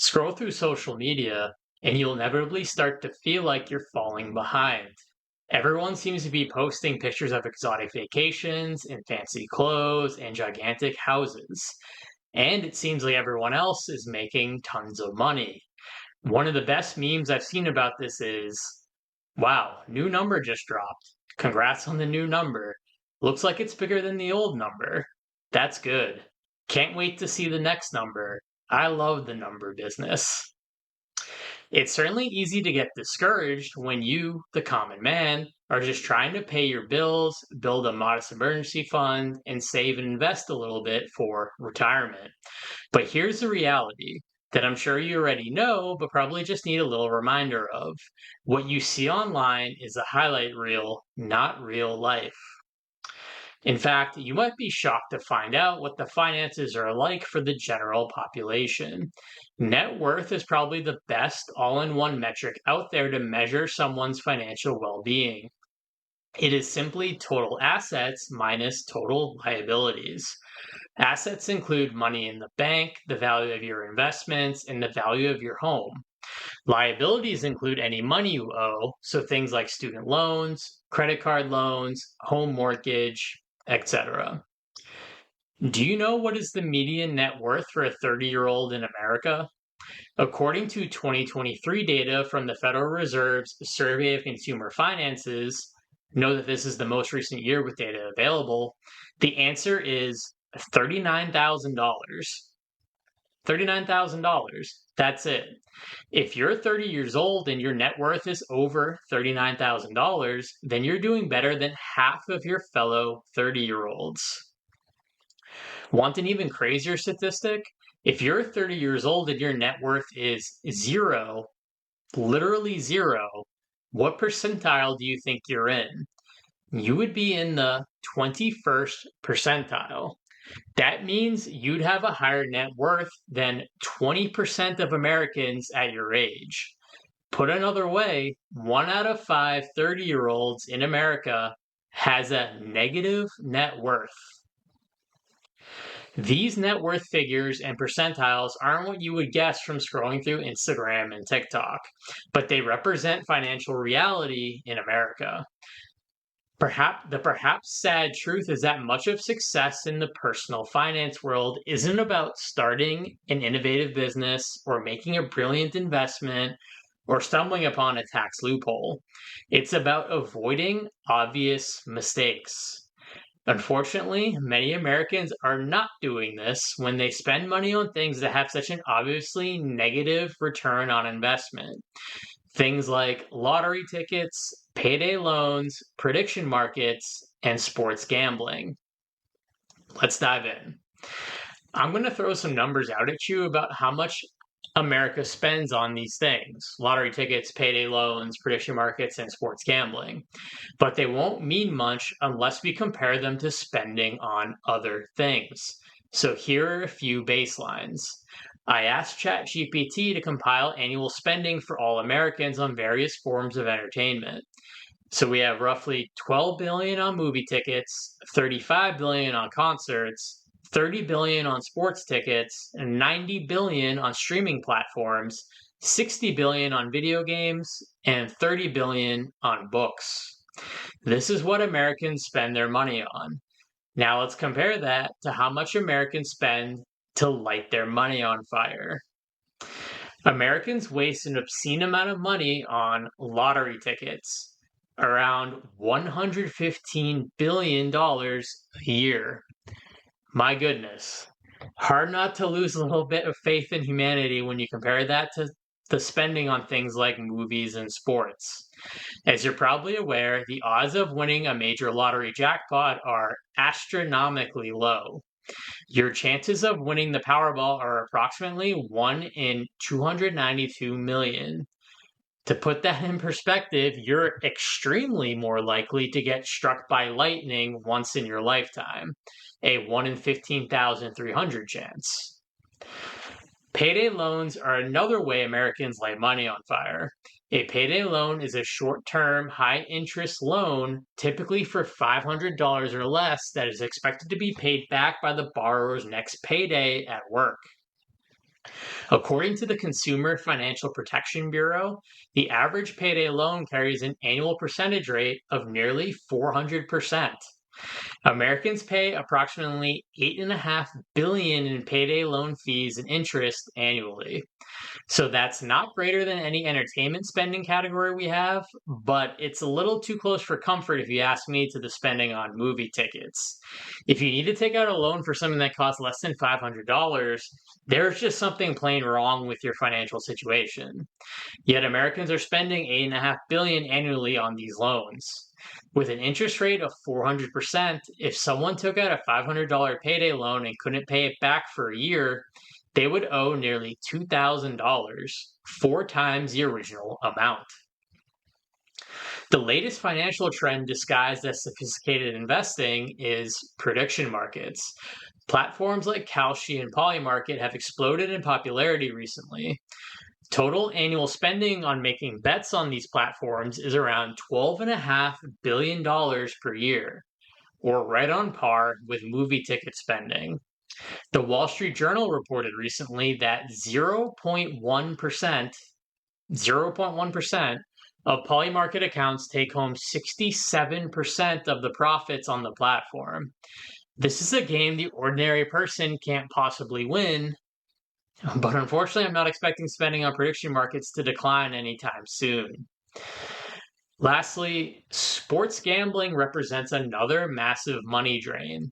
Scroll through social media, and you'll inevitably start to feel like you're falling behind. Everyone seems to be posting pictures of exotic vacations and fancy clothes and gigantic houses. And it seems like everyone else is making tons of money. One of the best memes I've seen about this is wow, new number just dropped. Congrats on the new number. Looks like it's bigger than the old number. That's good. Can't wait to see the next number. I love the number business. It's certainly easy to get discouraged when you, the common man, are just trying to pay your bills, build a modest emergency fund, and save and invest a little bit for retirement. But here's the reality that I'm sure you already know, but probably just need a little reminder of. What you see online is a highlight reel, not real life. In fact, you might be shocked to find out what the finances are like for the general population. Net worth is probably the best all in one metric out there to measure someone's financial well being. It is simply total assets minus total liabilities. Assets include money in the bank, the value of your investments, and the value of your home. Liabilities include any money you owe, so things like student loans, credit card loans, home mortgage, etc. Do you know what is the median net worth for a 30-year-old in America? According to 2023 data from the Federal Reserve's Survey of Consumer Finances, know that this is the most recent year with data available, the answer is $39,000. $39,000. That's it. If you're 30 years old and your net worth is over $39,000, then you're doing better than half of your fellow 30-year-olds. Want an even crazier statistic? If you're 30 years old and your net worth is zero, literally zero, what percentile do you think you're in? You would be in the 21st percentile. That means you'd have a higher net worth than 20% of Americans at your age. Put another way, 1 out of 5 30-year-olds in America has a negative net worth. These net worth figures and percentiles aren't what you would guess from scrolling through Instagram and TikTok, but they represent financial reality in America. Perhaps sad truth is that much of success in the personal finance world isn't about starting an innovative business or making a brilliant investment or stumbling upon a tax loophole. It's about avoiding obvious mistakes. Unfortunately, many Americans are not doing this when they spend money on things that have such an obviously negative return on investment. Things like lottery tickets, payday loans, prediction markets, and sports gambling. Let's dive in. I'm going to throw some numbers out at you about how much America spends on these things lottery tickets, payday loans, prediction markets, and sports gambling. But they won't mean much unless we compare them to spending on other things. So here are a few baselines. I asked ChatGPT to compile annual spending for all Americans on various forms of entertainment. So we have roughly 12 billion on movie tickets, 35 billion on concerts, 30 billion on sports tickets, and 90 billion on streaming platforms, 60 billion on video games, and 30 billion on books. This is what Americans spend their money on. Now let's compare that to how much Americans spend to light their money on fire. Americans waste an obscene amount of money on lottery tickets, around $115 billion a year. My goodness. Hard not to lose a little bit of faith in humanity when you compare that to the spending on things like movies and sports. As you're probably aware, the odds of winning a major lottery jackpot are astronomically low. Your chances of winning the Powerball are approximately 1 in 292 million. To put that in perspective, you're extremely more likely to get struck by lightning once in your lifetime, a 1 in 15,300 chance. Payday loans are another way Americans light money on fire. A payday loan is a short term, high interest loan, typically for $500 or less, that is expected to be paid back by the borrower's next payday at work. According to the Consumer Financial Protection Bureau, the average payday loan carries an annual percentage rate of nearly 400%. Americans pay approximately $8.5 billion in payday loan fees and interest annually. So that's not greater than any entertainment spending category we have, but it's a little too close for comfort if you ask me to the spending on movie tickets. If you need to take out a loan for something that costs less than $500, there's just something plain wrong with your financial situation. Yet Americans are spending $8.5 billion annually on these loans. With an interest rate of 400%, if someone took out a $500 payday loan and couldn't pay it back for a year, they would owe nearly $2,000, 4 times the original amount. The latest financial trend disguised as sophisticated investing is prediction markets. Platforms like Kalshi and Polymarket have exploded in popularity recently. Total annual spending on making bets on these platforms is around $12.5 billion per year, or right on par with movie ticket spending. The Wall Street Journal reported recently that 0.1% of Polymarket accounts take home 67% of the profits on the platform. This is a game the ordinary person can't possibly win, but unfortunately, I'm not expecting spending on prediction markets to decline anytime soon. Lastly, sports gambling represents another massive money drain.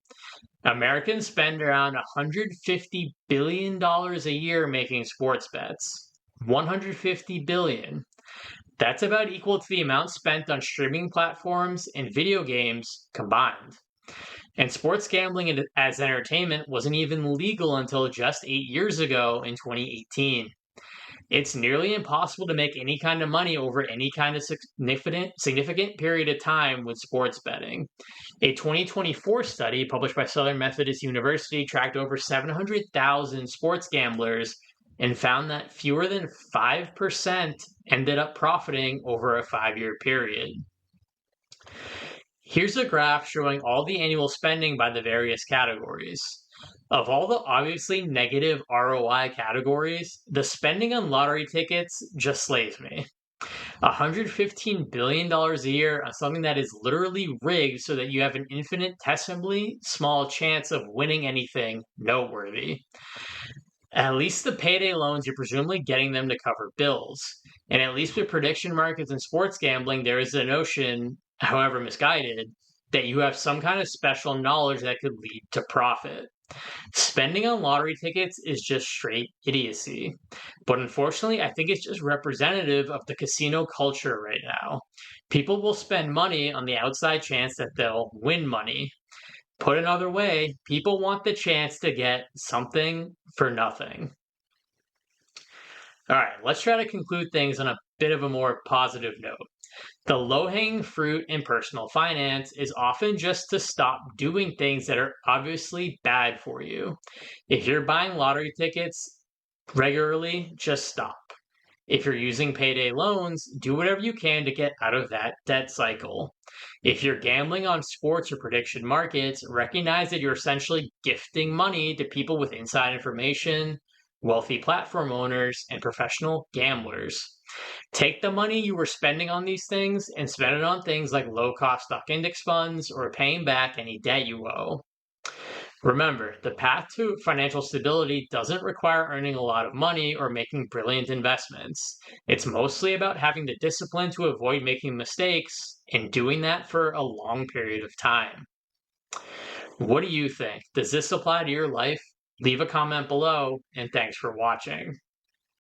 Americans spend around $150 billion a year making sports bets. $150 billion. That's about equal to the amount spent on streaming platforms and video games combined. And sports gambling as entertainment wasn't even legal until just 8 years ago in 2018. It's nearly impossible to make any kind of money over any kind of significant period of time with sports betting. A 2024 study published by Southern Methodist University tracked over 700,000 sports gamblers and found that fewer than 5% ended up profiting over a 5-year period. Here's a graph showing all the annual spending by the various categories. Of all the obviously negative ROI categories, the spending on lottery tickets just slays me. $115 billion a year on something that is literally rigged so that you have an infinitesimally small chance of winning anything noteworthy. At least the payday loans, you're presumably getting them to cover bills. And at least with prediction markets and sports gambling, there is a notion, however misguided, that you have some kind of special knowledge that could lead to profit. Spending on lottery tickets is just straight idiocy. But unfortunately, I think it's just representative of the casino culture right now. People will spend money on the outside chance that they'll win money. Put another way, people want the chance to get something for nothing. All right, let's try to conclude things on a bit of a more positive note. The low-hanging fruit in personal finance is often just to stop doing things that are obviously bad for you. If you're buying lottery tickets regularly, just stop. If you're using payday loans, do whatever you can to get out of that debt cycle. If you're gambling on sports or prediction markets, recognize that you're essentially gifting money to people with inside information, wealthy platform owners, and professional gamblers. Take the money you were spending on these things and spend it on things like low-cost stock index funds or paying back any debt you owe. Remember, the path to financial stability doesn't require earning a lot of money or making brilliant investments. It's mostly about having the discipline to avoid making mistakes and doing that for a long period of time. What do you think? Does this apply to your life? Leave a comment below, and thanks for watching.